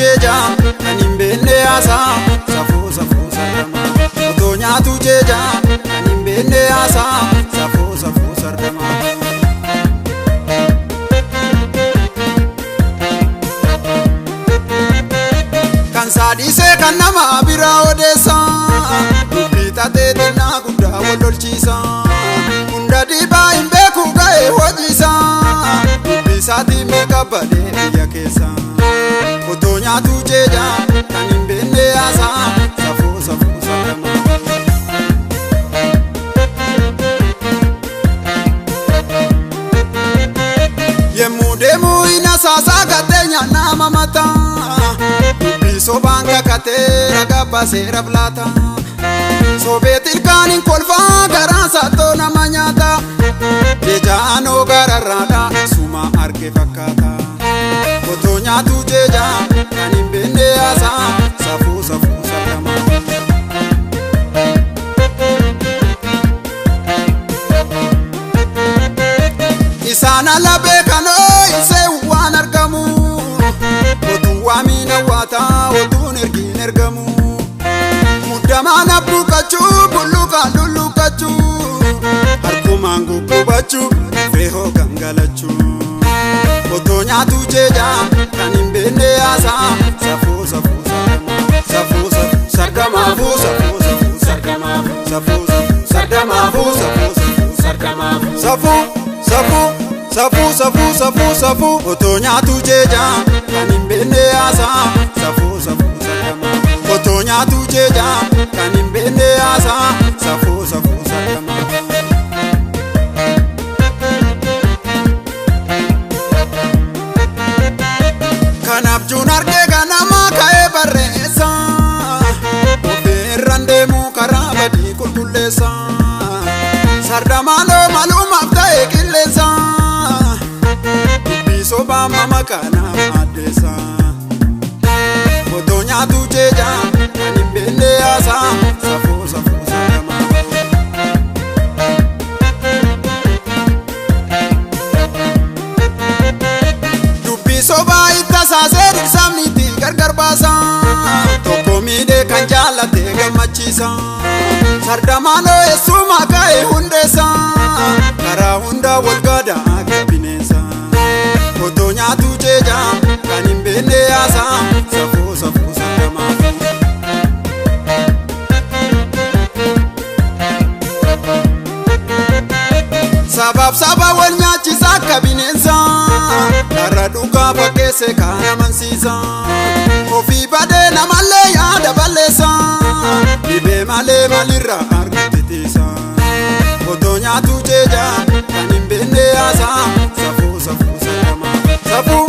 jeja kan hin beekne haasaa safuu sardama. Otoo nyaatu jeja kan hin beekne haasaa safuu sardama. Kan saadhisee kan nama biraa odeessa dubbii taatee xinnaa guddaa wal lolchiisa. Hunda dhiibaa hin beeku ga'ee hojiisa dubbii isaatii meeqa badee biyya keessa. Otoo nyaatu jeja kan hin beekne haasaa safuu sardama. Yemmuu deemuu hin asaasaa gateenya nama mataa dubbii sobaan kakatee ragaa baasee raflaata. Sobeet ilkaaniin kolfaa garaa saattoo nama nyaata. Jejaanoo gararraadha suma arge fakkaata. Otoo nyaatu jeja kan hin beekne haasaa safuu sardama. Isaan ala beekanoo isee waan argamu. Otuu waamiina waataa otuun ergiin ergamu. Muddamaan abbuuqachuu bulluqaan lulluqachuu harkumaan guggubachuu feehoo gangalachuu. Otoo nyaatu jeja kan hin beekne haasaa safuu sardama. Safuu sardamaafuu safuu sardamaafuu safuu sardamaafuu safuu sardamaafuu safuu. Otoo nyaatu jeja kan hin beekne haasaa safuu sardama. Otoo nyaatu jeja kan hin beekne haasaa safuu sardama. Kanaaf juun argee ganama ka'ee barreessa ofirraan deemuu karaa badii qulqulleessa. Sardamaanoo malumaaf ta'e qilleessa dubbii sobaan mama kanaaf addeessa. Otoo nyaatu jeja kan hin beekne haasaa safuu sardama. Dubbii sobaa itti asaasee dhirsaamni itti gargar baasa. Tokko miidhee kan jaallatee gammachiisa. Sardamaanoo eessumaa ka'ee hundeessa karaa hundaa wal gaadaa akka bineensa. Otoo nyaatu jeja kan hin beekne haasaa safuu sardama. Sabab wal nyaachisa akka bineensa karra dhugaa fakkeesse kan amansiisa. Ofii badee namallee yaada balleessa dhibee malee malirraa arguutti tiisa. Otoo nyaatu jeja kan hin beekne haasaa safuu sardama. Safuu.